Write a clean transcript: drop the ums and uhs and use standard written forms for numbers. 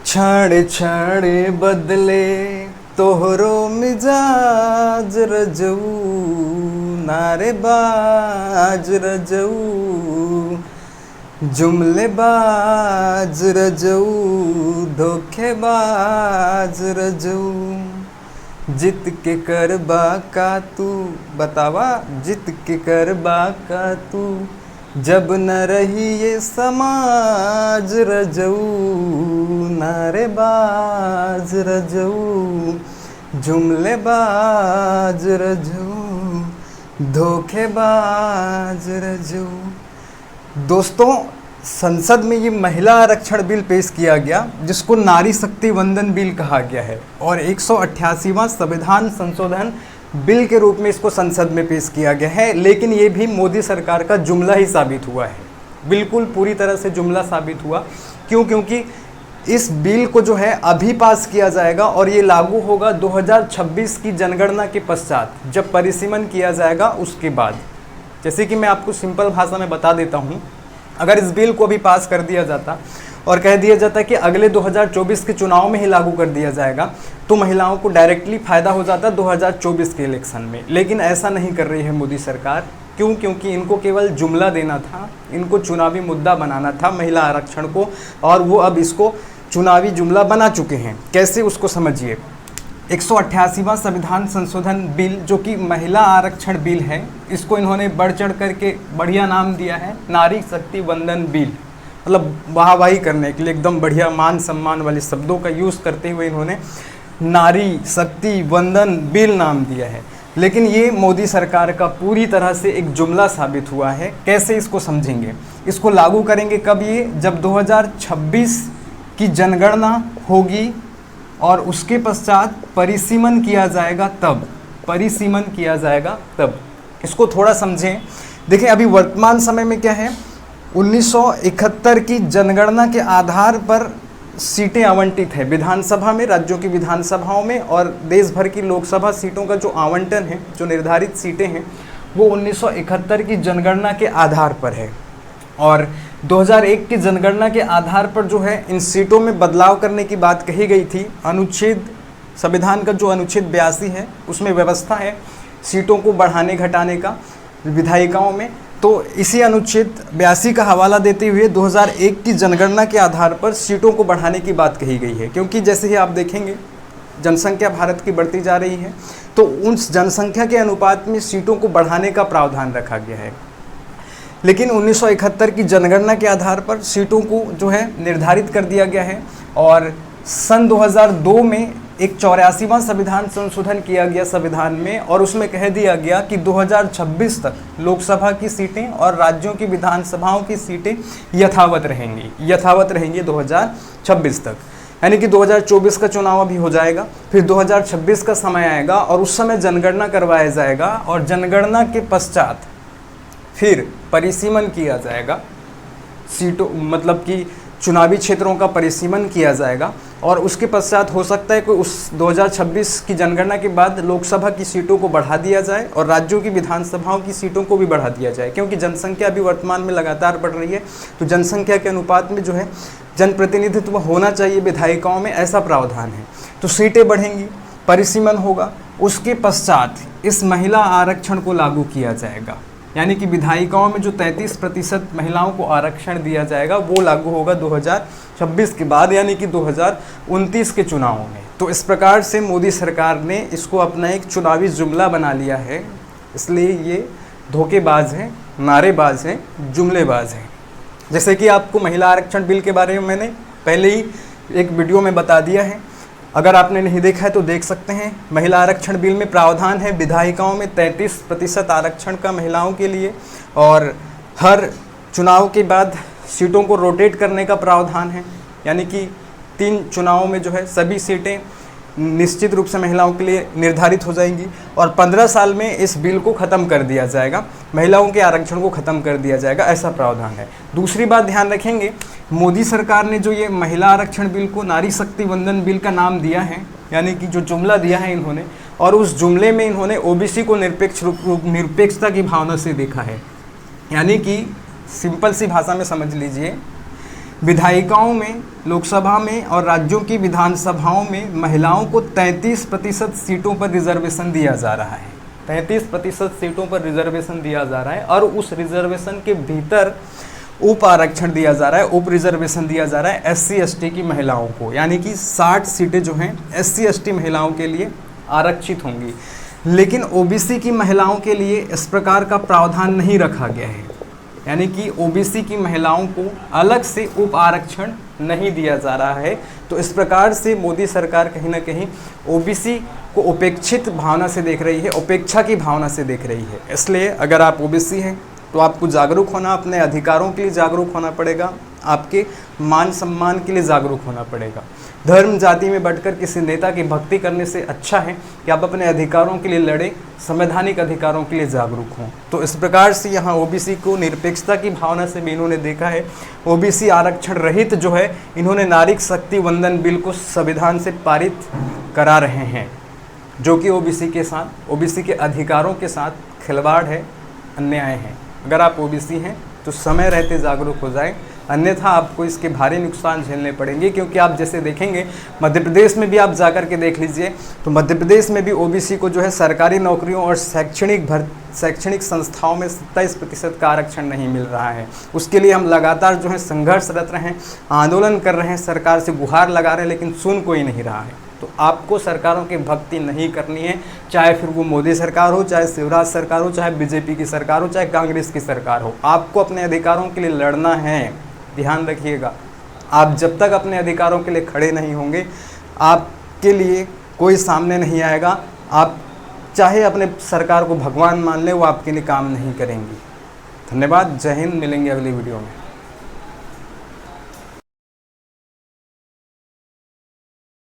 क्षण क्षण बदले तोहरो मिजाज रजऊ, नारेबाज रजऊ, जुमलेबाज रजऊ, धोखेबाज रजऊ। जित के करबा का तू, बतावा जित के करबा का तू, जब न रही ये समाज रजऊ, नारेबाज रजऊ, जुमलेबाज रजऊ, धोखेबाज रजऊ। दोस्तों, संसद में ये महिला आरक्षण बिल पेश किया गया जिसको नारी शक्ति वंदन बिल कहा गया है और 188वां संविधान संशोधन बिल के रूप में इसको संसद में पेश किया गया है। लेकिन ये भी मोदी सरकार का जुमला ही साबित हुआ है, बिल्कुल पूरी तरह से जुमला साबित हुआ। क्यों? क्योंकि इस बिल को जो है अभी पास किया जाएगा और ये लागू होगा 2026 की जनगणना के पश्चात, जब परिसीमन किया जाएगा उसके बाद। जैसे कि मैं आपको सिंपल भाषा में बता देता हूँ, अगर इस बिल को अभी पास कर दिया जाता और कह दिया जाता कि अगले 2024 के चुनाव में ही लागू कर दिया जाएगा तो महिलाओं को डायरेक्टली फ़ायदा हो जाता 2024 के इलेक्शन में। लेकिन ऐसा नहीं कर रही है मोदी सरकार। क्यों? क्योंकि इनको केवल जुमला देना था, इनको चुनावी मुद्दा बनाना था महिला आरक्षण को, और वो अब इसको चुनावी जुमला बना चुके हैं। कैसे, उसको समझिए। 188वां संविधान संशोधन बिल जो कि महिला आरक्षण बिल है, इसको इन्होंने बढ़ चढ़ करके बढ़िया नाम दिया है नारी शक्ति वंदन बिल। मतलब वाहवाही करने के लिए एकदम बढ़िया मान सम्मान वाले शब्दों का यूज़ करते हुए इन्होंने नारी शक्ति वंदन बिल नाम दिया है। लेकिन ये मोदी सरकार का पूरी तरह से एक जुमला साबित हुआ है। कैसे, इसको समझेंगे। इसको लागू करेंगे कब? ये जब 2026 की जनगणना होगी और उसके पश्चात परिसीमन किया जाएगा तब, परिसीमन किया जाएगा तब। इसको थोड़ा समझें। देखें, अभी वर्तमान समय में क्या है, 1971 की जनगणना के आधार पर सीटें आवंटित है विधानसभा में, राज्यों की विधानसभाओं में, और देश भर की लोकसभा सीटों का जो आवंटन है, जो निर्धारित सीटें हैं, वो 1971 की जनगणना के आधार पर है। और 2001 की जनगणना के आधार पर जो है इन सीटों में बदलाव करने की बात कही गई थी। अनुच्छेद, संविधान का जो अनुच्छेद 82 है उसमें व्यवस्था है सीटों को बढ़ाने घटाने का विधायिकाओं में। तो इसी अनुच्छेद 82 का हवाला देते हुए 2001 की जनगणना के आधार पर सीटों को बढ़ाने की बात कही गई है। क्योंकि जैसे ही आप देखेंगे जनसंख्या भारत की बढ़ती जा रही है, तो उस जनसंख्या के अनुपात में सीटों को बढ़ाने का प्रावधान रखा गया है। लेकिन 1971 की जनगणना के आधार पर सीटों को जो है निर्धारित कर दिया गया है और सन 2002 में एक 84वां संविधान संशोधन किया गया संविधान में, और उसमें कह दिया गया कि 2026 तक लोकसभा की सीटें और राज्यों की विधानसभाओं की सीटें यथावत रहेंगी 2026 तक। यानी कि 2024 का चुनाव अभी हो जाएगा, फिर 2026 का समय आएगा और उस समय जनगणना करवाया जाएगा और जनगणना के पश्चात फिर परिसीमन किया जाएगा सीटों, मतलब कि चुनावी क्षेत्रों का परिसीमन किया जाएगा। और उसके पश्चात हो सकता है कि उस 2026 की जनगणना के बाद लोकसभा की सीटों को बढ़ा दिया जाए और राज्यों की विधानसभाओं की सीटों को भी बढ़ा दिया जाए। क्योंकि जनसंख्या अभी वर्तमान में लगातार बढ़ रही है, तो जनसंख्या के अनुपात में जो है जनप्रतिनिधित्व होना चाहिए विधायिकाओं में, ऐसा प्रावधान है। तो सीटें बढ़ेंगी, परिसीमन होगा, उसके पश्चात इस महिला आरक्षण को लागू किया जाएगा। यानी कि विधायिकाओं में जो 33% महिलाओं को आरक्षण दिया जाएगा वो लागू होगा 2026 के बाद, यानी कि 2029 के चुनावों में। तो इस प्रकार से मोदी सरकार ने इसको अपना एक चुनावी जुमला बना लिया है। इसलिए ये धोखेबाज हैं, नारेबाज हैं, जुमलेबाज हैं। जैसे कि आपको महिला आरक्षण बिल के बारे में मैंने पहले ही एक वीडियो में बता दिया है, अगर आपने नहीं देखा है तो देख सकते हैं। महिला आरक्षण बिल में प्रावधान है विधायिकाओं में 33% आरक्षण का महिलाओं के लिए, और हर चुनाव के बाद सीटों को रोटेट करने का प्रावधान है। यानी कि 3 चुनावों में जो है सभी सीटें निश्चित रूप से महिलाओं के लिए निर्धारित हो जाएंगी और 15 साल में इस बिल को ख़त्म कर दिया जाएगा, महिलाओं के आरक्षण को ख़त्म कर दिया जाएगा, ऐसा प्रावधान है। दूसरी बात ध्यान रखेंगे, मोदी सरकार ने जो ये महिला आरक्षण बिल को नारी शक्ति वंदन बिल का नाम दिया है, यानी कि जो जुमला दिया है इन्होंने, और उस जुमले में इन्होंने ओबीसी को निरपेक्षता की भावना से देखा है। यानी कि सिंपल सी भाषा में समझ लीजिए विधायिकाओं में, लोकसभा में और राज्यों की विधानसभाओं में महिलाओं को 33% सीटों पर रिजर्वेशन दिया जा रहा है। 33% सीटों पर रिजर्वेशन दिया जा रहा है और उस रिजर्वेशन के भीतर उप आरक्षण दिया जा रहा है, उप रिजर्वेशन दिया जा रहा है SC ST की महिलाओं को, यानी कि 60 सीटें जो हैं SC ST महिलाओं के लिए आरक्षित होंगी। लेकिन OBC की महिलाओं के लिए इस प्रकार का प्रावधान नहीं रखा गया है, यानी कि OBC की महिलाओं को अलग से उप आरक्षण नहीं दिया जा रहा है। तो इस प्रकार से मोदी सरकार कहीं ना कहीं OBC को उपेक्षित भावना से देख रही है, उपेक्षा की भावना से देख रही है। इसलिए अगर आप OBC हैं तो आपको जागरूक होना, अपने अधिकारों के लिए जागरूक होना पड़ेगा, आपके मान सम्मान के लिए जागरूक होना पड़ेगा। धर्म जाति में बढ़कर किसी नेता की भक्ति करने से अच्छा है कि आप अपने अधिकारों के लिए लड़ें, संवैधानिक अधिकारों के लिए जागरूक हों। तो इस प्रकार से यहाँ OBC को निरपेक्षता की भावना से भी इन्होंने देखा है। OBC आरक्षण रहित जो है, इन्होंने नारी शक्ति वंदन बिल को संविधान से पारित करा रहे हैं, जो कि OBC के साथ, OBC के अधिकारों के साथ खिलवाड़ है, अन्याय है। अगर आप OBC हैं तो समय रहते जागरूक हो जाएं, अन्यथा आपको इसके भारी नुकसान झेलने पड़ेंगे। क्योंकि आप जैसे देखेंगे मध्य प्रदेश में भी आप जाकर के देख लीजिए, तो मध्य प्रदेश में भी OBC को जो है सरकारी नौकरियों और शैक्षणिक संस्थाओं में 27% का आरक्षण नहीं मिल रहा है। उसके लिए हम लगातार जो है संघर्षरत रहे हैं, आंदोलन कर रहे हैं, सरकार से गुहार लगा रहे हैं, लेकिन सुन कोई नहीं रहा है। तो आपको सरकारों की भक्ति नहीं करनी है, चाहे फिर वो मोदी सरकार हो, चाहे शिवराज सरकार हो, चाहे BJP की सरकार हो, चाहे कांग्रेस की सरकार हो। आपको अपने अधिकारों के लिए लड़ना है, ध्यान रखिएगा। आप जब तक अपने अधिकारों के लिए खड़े नहीं होंगे, आपके लिए कोई सामने नहीं आएगा। आप चाहे अपने सरकार को भगवान मान लें, वो आपके लिए काम नहीं करेंगी। धन्यवाद, जय हिंद, मिलेंगे अगली वीडियो में।